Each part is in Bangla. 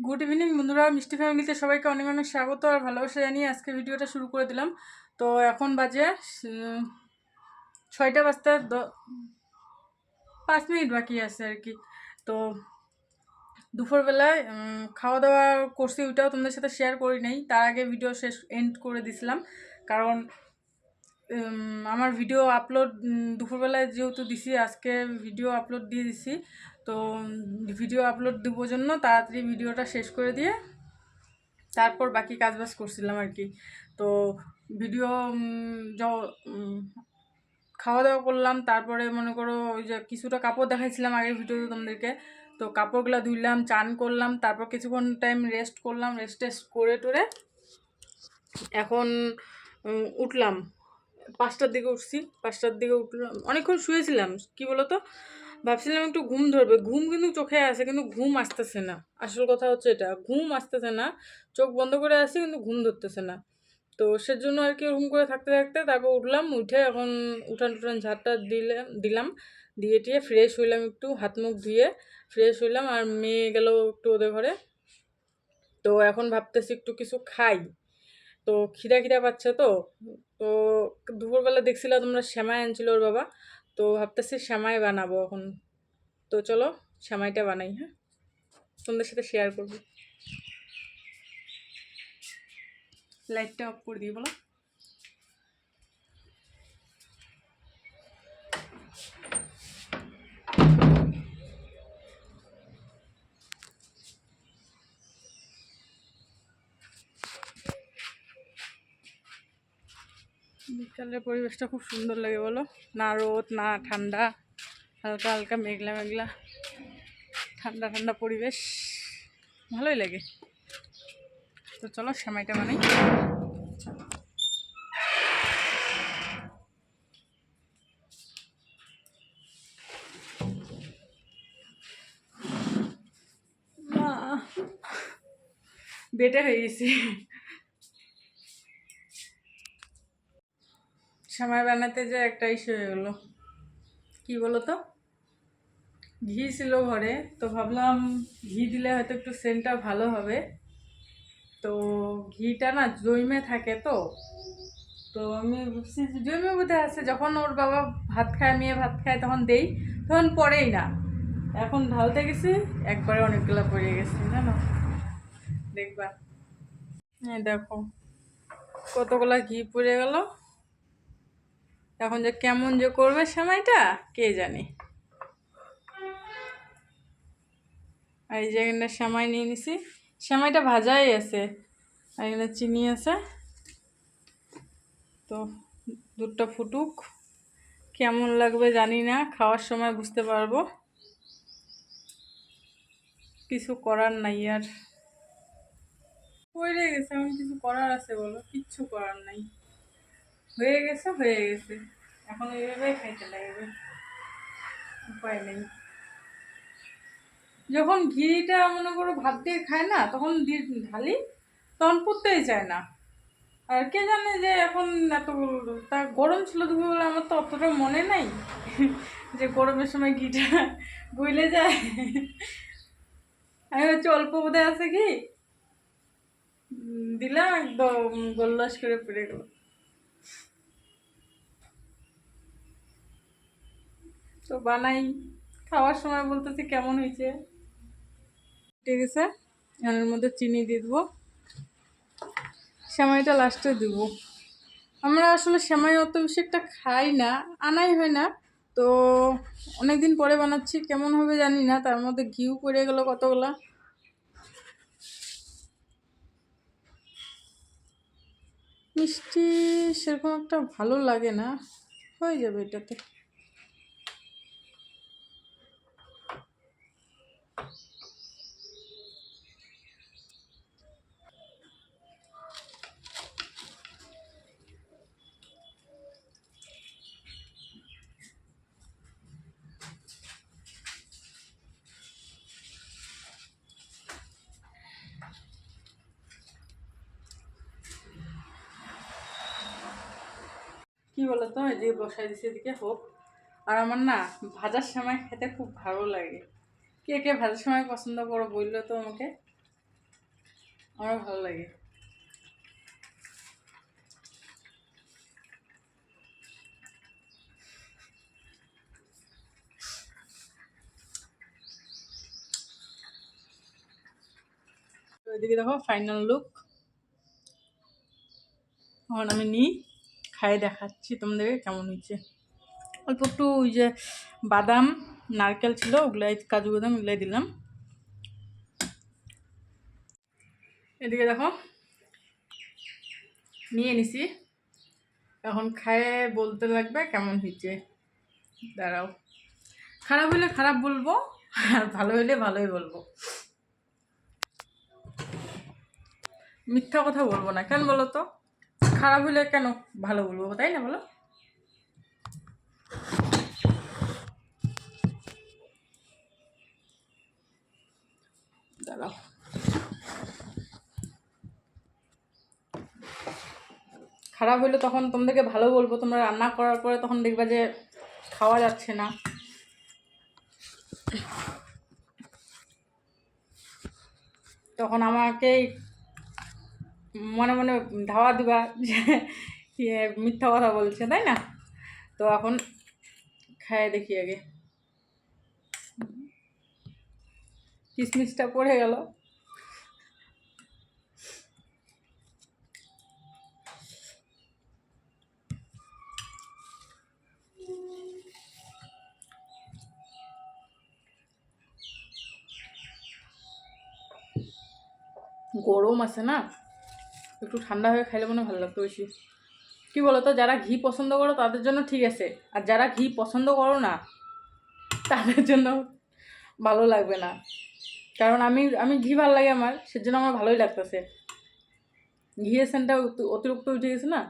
গুড ইভিনিং বন্ধুরা, মিষ্টি ফ্যামিলিতে সবাইকে অনেক অনেক স্বাগত আর ভালোবাসা জানিয়ে আজকে ভিডিওটা শুরু করে দিলাম। তো এখন বাজে 6টা বাজতে 5 মিনিট বাকি আছে আর কি। তো দুপুরবেলায় খাওয়া দাওয়া করছি, ওইটাও তোমাদের সাথে শেয়ার করি নাই। তার আগে ভিডিও শেষ এন্ড করে দিছিলাম, কারণ আমার ভিডিও আপলোড দুপুরবেলায় যেহেতু দিছি, আজকে ভিডিও আপলোড দিয়ে দিছি। তো ভিডিও আপলোড দেবো জন্য তাড়াতাড়ি ভিডিওটা শেষ করে দিয়ে তারপর বাকি কাজবাজ করছিলাম আর কি। তো ভিডিও খাওয়া দাওয়া করলাম, তারপরে মনে করো ওই যে কিছুটা কাপড় দেখাইছিলাম আগের ভিডিওতে তোমাদেরকে। তো কাপড়গুলো ধুইলাম, চান করলাম, তারপর কিছুক্ষণ টাইম রেস্ট করলাম, রেস্ট করে টোরে এখন উঠলাম। 5টার দিকে উঠছি, 5টার দিকে উঠলাম। অনেকক্ষণ শুয়েছিলাম, কি বলতো, ভাবছিলাম একটু ঘুম ধরবে, ঘুম কিন্তু চোখে আসে কিন্তু ঘুম আসতেছে না। আসল কথা হচ্ছে এটা, ঘুম আসতেছে না, চোখ বন্ধ করে আসি কিন্তু ঘুম ধরতেছে না। তো সেজন্য আর কি ওরকম করে থাকতে থাকতে তারপর উঠলাম, উঠে এখন উঠান টুঠান ঝাড়টা দিলাম, দিয়ে টিয়ে ফ্রেশ হইলাম, একটু হাত মুখ ধুয়ে ফ্রেশ হইলাম। আর মেয়ে গেল একটু ওদের ঘরে। তো এখন ভাবতেছি একটু কিছু খাই, তো খিদা খিদা পাচ্ছে। তো তো দুপুরবেলা দেখছিলাম তোমরা সেমাই আনছিল ওর বাবা, তো ভাবতেছি সেমাই বানাবো এখন। তো চলো সেমাইটা বানাই, হ্যাঁ, তোমাদের সাথে শেয়ার করবো। লাইটটা অফ করে দিই বলো। বিকালের পরিবেশটা খুব সুন্দর লাগে বলো, না রোদ না ঠান্ডা, হালকা হালকা মেঘলা মেঘলা, ঠান্ডা ঠান্ডা পরিবেশ, ভালোই লাগে। তো চলো সেমাইটা বানাই। বেটে হয়ে গেছি। সেমাই বানাতে যে একটা ইস্যু হয়ে গেলো, কি বলো তো, ঘি ছিল ঘরে, তো ভাবলাম ঘি দিলে হয়তো একটু সেন্টটা ভালো হবে। তো ঘিটা না জমে থাকে, তো তো আমি ভাবছি জমে বোধহয় আছে, যখন ওর বাবা ভাত খায়, মেয়ে ভাত খায়, তখন দেই, তখন পড়েই না। এখন ঢালতে গেছি, একবারে অনেকগুলো পড়ে গেছে জানো, দেখবা। হ্যাঁ দেখো কতগুলা ঘি পড়ে গেল। এখন যে কেমন যে করবে সেমাইটা কে জানে। আর এই যে এখানে সেমাই নিয়ে নিছি, সেমাইটা ভাজাই আছে, আর এখানে চিনি আছে। তো দুধটা ফুটুক, কেমন লাগবে জানি না, খাওয়ার সময় বুঝতে পারবো। কিছু করার নাই আর, হয়ে গেছে, এখন কিছু করার আছে বলো, কিচ্ছু করার নাই, হয়ে গেছে হয়ে গেছে, এখন এইভাবে খাইতে লাগবে, উপায় নেই। যখন ঘিটা মনে করো ভাত দিয়ে খায় না, তখন ঢালি, তখন পড়তেই চায় না। আর কে জানে যে এখন এত তা গরম ছিল দুপুরবেলা, আমার তো অতটা মনে নাই যে গরমের সময় ঘিটা গইলে যায়। আমি হচ্ছে অল্প বোধহয় আছে কি দিলাম, একদম গোল্লাস করে পড়ে গেল। তো বানাই, খাওয়ার সময় বলতেছি কেমন হয়েছে। ঠিক আছে, এর মধ্যে চিনি দিয়ে দেবো, সেমাইটা লাস্টে দেবো। আমরা আসলে সেমাই অত বেশি একটা খাই না, আনাই হয় না। তো অনেকদিন পরে বানাচ্ছি, কেমন হবে জানি না। তার মধ্যে ঘিউ পড়ে গেল কতগুলা। মিষ্টি সেরকম একটা ভালো লাগে না, হয়ে যাবে এটাতে। কি বলতো, এই যে বসাই দিছে এদিকে হোক। আর আমার না ভাজার সময় খেতে খুব ভালো লাগে। কে কে ভাজার সময় পছন্দ করো বললো তো আমাকে। আমার ভালো লাগে। তো এদিকে দেখো ফাইনাল লুক। এখন আমি নিই, খাই দেখাচ্ছি তোমাদেরকে কেমন হয়েছে। অল্প একটু ওই যে বাদাম নারকেল ছিল ওগুলাই, কাজু বাদাম ওগুলাই দিলাম। এদিকে দেখো নিয়ে নিছি, এখন খায়ে বলতে লাগবে কেমন হয়েছে। দাঁড়াও, খারাপ হলে খারাপ বলবো, আর ভালো হলে ভালোই বলবো, মিথ্যা কথা বলবো না। কেন বলো তো? খারাপ হলে কেন ভালো বলবো, তাই না বলো? দাঁড়াও, খারাপ হলে তখন তোমাদেরকে ভালো বলবো, তোমরা রান্না করার পরে তখন দেখবা যে খাওয়া যাচ্ছে না, তখন আমাকে মনে মনে ধাওয়া দিবা যে মিথ্যা কথা বলছে, তাই না? তো এখন খায় দেখি আগে। কিশমিশটা পড়ে গেল। গরম আছে না, একটু ঠান্ডা হয়ে খাইলে মনে ভালো লাগতো বেশি। কী বলো তো, যারা ঘি পছন্দ করো তাদের জন্য ঠিক আছে, আর যারা ঘি পছন্দ করো না তাদের জন্য ভালো লাগবে না। কারণ আমি আমি ঘি ভালো লাগে আমার, সেজন্য আমার ভালোই লাগতেছে। ঘিয়ের সেন্টটা অতিরিক্ত উঠে গেছে না।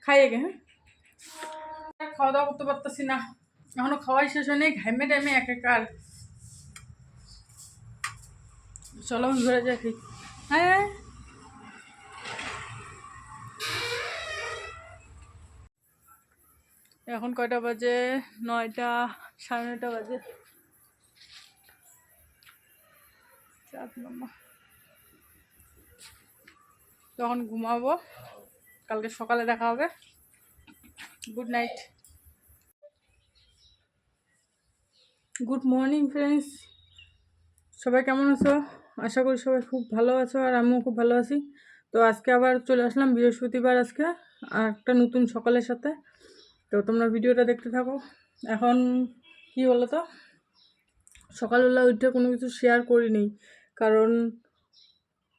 খাই আগে, হ্যাঁ, খাওয়া দাওয়া করতে পারতেছি না, এখনো খাওয়াই শেষ হয়নি, ঘামে টাইমে একাকার। চলো ঘুরে যাই। হ্যাঁ, এখন কয়টা বাজে? 9টা, 9:30 বাজে। তখন ঘুমাবো, কালকে সকালে দেখা হবে। Good night, good morning friends. সবাই কেমন আছো? আশা করি সবাই খুব ভালো আছো, আর আমিও খুব ভালো আছি। তো আজকে আবার চলে আসলাম বৃহস্পতিবার আজকে আর একটা নতুন সকালের সাথে। তো তোমরা ভিডিওটা দেখতে থাকো। এখন কি বলো তো, সকালবেলা উঠে কোনো কিছু শেয়ার করিনি, কারণ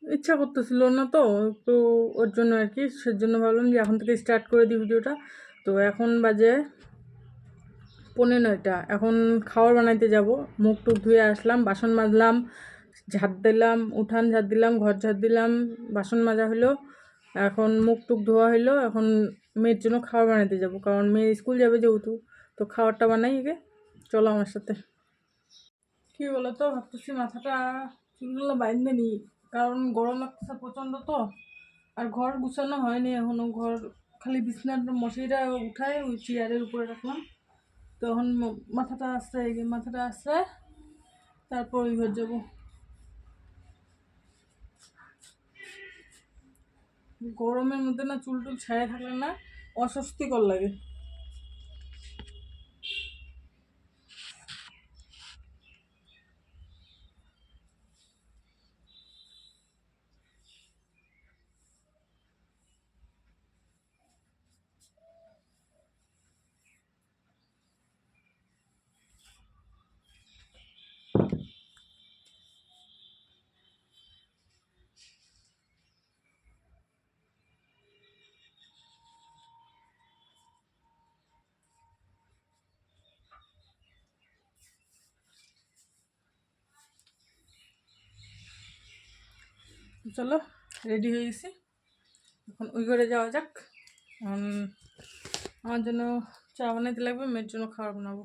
ইচ্ছা করতেছিল না, তো একটু ওর জন্য আর কি, সেজন্য ভাবলাম যে এখন থেকে স্টার্ট করে দিই ভিডিওটা। তো এখন বাজে 9:15, এখন খাবার বানাইতে যাব। মুখ টুক ধুয়ে আসলাম, বাসন মাজলাম, ঝাড় দিলাম, উঠান ঝাড় দিলাম, ঘর ঝাড় দিলাম, বাসন মাজা হলো, এখন মুখ টুক ধোয়া হলো। এখন মেয়ের জন্য খাবার বানাইতে যাব, কারণ মেয়ে স্কুল যাবে যেহেতু, তো খাবারটা বানাই আগে। চলো আমার সাথে। কী বলো তো, ভাবতেছি মাথাটা চুলগুলো বাইন্ধে নিই, কারণ গরম লাগতেছে প্রচণ্ড তো। আর ঘর গুছানো হয়নি এখনও, ঘর খালি বিছনার মশারিটা উঠায় ওই চেয়ারের উপরে রাখলাম। তখন মাথাটা আশ্রয় গিয়ে মাথাটা আশ্রয় তারপর ওই ঘর যাবো। গরমের মধ্যে না চুল টুল ছায়া থাকলে না অস্বস্তিকর লাগে। চলো রেডি হয়ে গেছি, এখন ওই ঘরে যাওয়া যাক। এখন আমার জন্য চা বানাইতে লাগবে, মেয়ের জন্য খাবার বানাবো।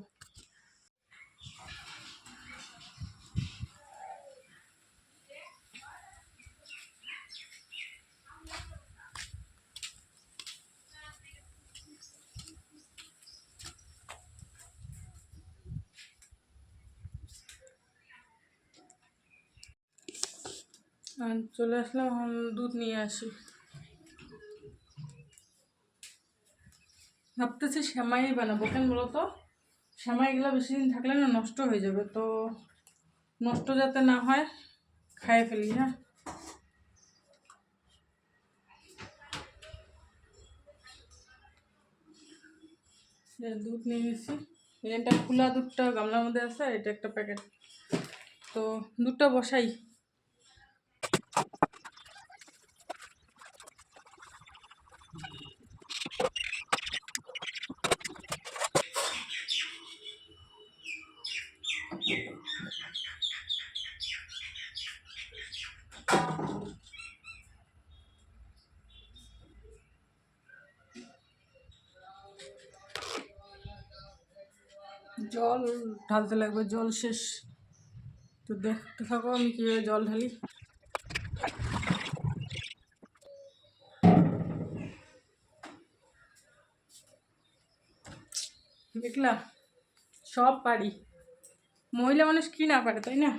আর চলে আসলাম, এখন দুধ নিয়ে আসি। ভাবতেছি সেমাই বানাবো, কেন বলো তো, সেমাইগুলো বেশি দিন থাকলে না নষ্ট হয়ে যাবে, তো নষ্ট যাতে না হয় খাইয়ে ফেলি। হ্যাঁ, দুধ নিয়ে নিয়েছি। এটা খোলা দুধটা গামলার মধ্যে আছে, এটা একটা প্যাকেট। তো দুধটা বসাই। জল ঢালতে লাগবে, জল শেষ। তো দেখতে থাকো আমি কীভাবে জল ঢালি। দেখলা, সব পারি, মহিলা মানুষ কি না পারে, তাই না?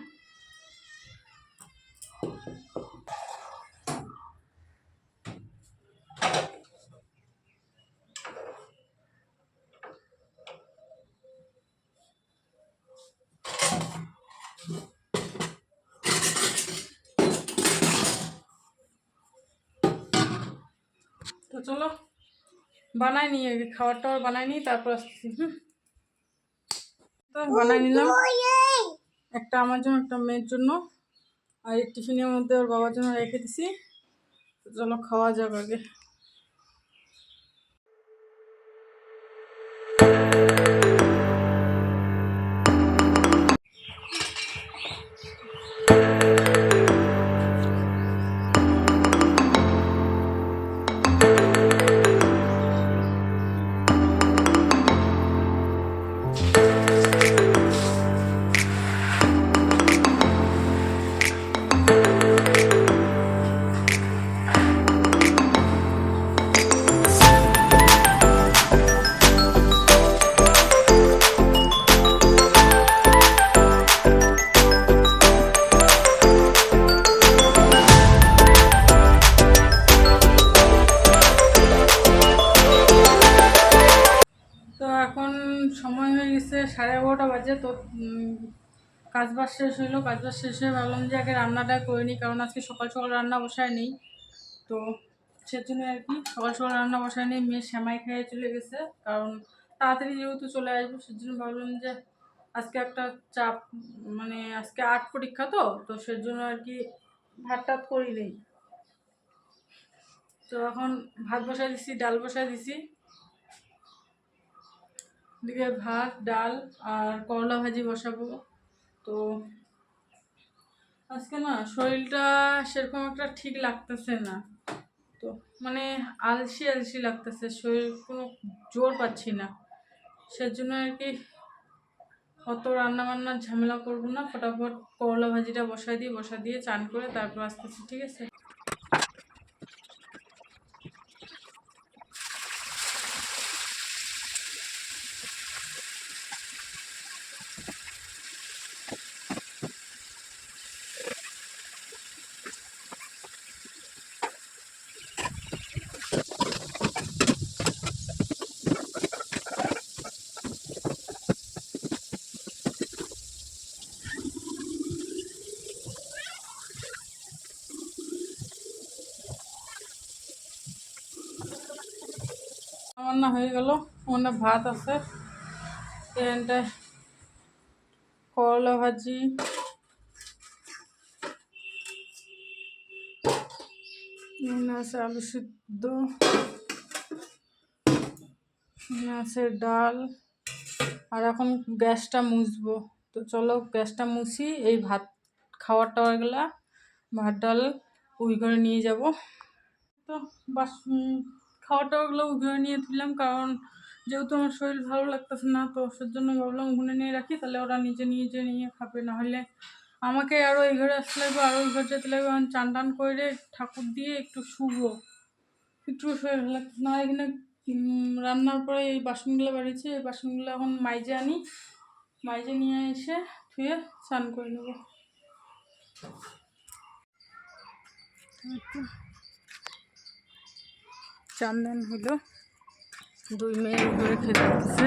তো চলো বানাই নি, আগে খাবার টাবার বানাই নি, তারপর আসতেছি। তো বানাই নিলাম, একটা আমার জন্য, একটা মেয়ের জন্য, আর এই টিফিনের মধ্যে ওর বাবার জন্য রেখে দিছি। চলো খাওয়া যাক আগে। তো এখন সময় হয়ে গেছে 11:30 বাজে। তো কাজবাজ শেষ হইলো, কাজবাজ শেষ হয়ে ভাবলাম যে আগে রান্নাটা করে নিই, কারণ আজকে সকাল সকাল রান্না বসায় নেই। তো সেজন্য আর কি সকাল সকাল রান্না বসায় নেই, মেয়ে সেমাই খেয়ে চলে গেছে, কারণ তাড়াতাড়ি যেহেতু চলে আসবো, সেজন্য ভাবলাম যে আজকে একটা চাপ, মানে আজকে আর্ট পরীক্ষা, তো সেজন্য আর কি ভাত টাত করি নেই। তো এখন ভাত বসাই দিছি, ডাল বসাই দিছি, দিকে ভাত ডাল আর করলা ভাজি বসাবো। তো আজকে না শরীরটা সেরকম একটা ঠিক লাগতেছে না, তো মানে আলসি আলসি লাগতেছে, শরীর কোনো জোর পাচ্ছি না, সেজন্য আর কি অত রান্না বান্নার ঝামেলা করবো না, ফটাফট করলা ভাজিটা বসাই দিয়ে চান করে তারপর আসতেছি, ঠিক আছে? আমার না হয়ে গেল, ওখানে ভাত আছে, এখানটায় করলা ভাজি, এখানে আছে আলু সিদ্ধ, এখানে আছে ডাল, আর এখন গ্যাসটা মুছবো। তো চলো গ্যাসটা মুছি, এই ভাত খাওয়ার টাওয়ারগুলা, ভাত ডাল ওই ঘরে নিয়ে যাব। তো বাস খাওয়া টাওয়াগুলো ওই ঘরে নিয়ে তুললাম, কারণ যেহেতু আমার শরীর ভালো লাগতেছে না, তো সেজন্য ভাবলাম ওখানে নিয়ে রাখি, তাহলে ওরা নিজে নিয়ে খাবে। নাহলে আমাকে আরও এই ঘরে আসতে লাগবে, আরও ওই ঘর যেতে লাগবে। এখন চান টান করে ঠাকুর দিয়ে একটু শুবো, একটু শরীর ভালো লাগতেছে না। এখানে রান্নার পরে এই বাসনগুলো বাড়িয়েছে, এই বাসনগুলো এখন মাইজে আনি, মাইজে নিয়ে এসে ধুয়ে স্নান করে নেব। চান দান হলো, দুই মেয়ে ঘরে খেতে আসছে।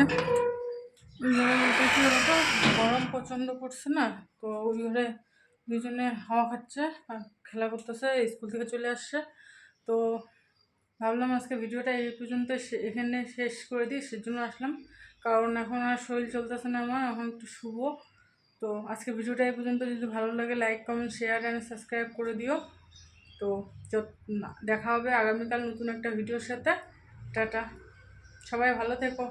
ওই ঘরে বলতে কি বলতো, গরম প্রচণ্ড পড়ছে না, তো ওই ঘরে দুজনে হাওয়া খাচ্ছে আর খেলা করতেছে, স্কুল থেকে চলে আসছে। তো ভাবলাম আজকে ভিডিওটা এই পর্যন্ত এখানে শেষ করে দিই, সেজন্য আসলাম। কারণ এখন আর শরীর চলতেছে না আমার, এখন একটু শুভ। তো আজকে ভিডিওটা এই পর্যন্ত। যদি ভালো লাগে like comment share and subscribe করে দিও। তো দেখা হবে আগামীকাল নতুন একটা ভিডিওর সাথে। টাটা, সবাই ভালো থেকো।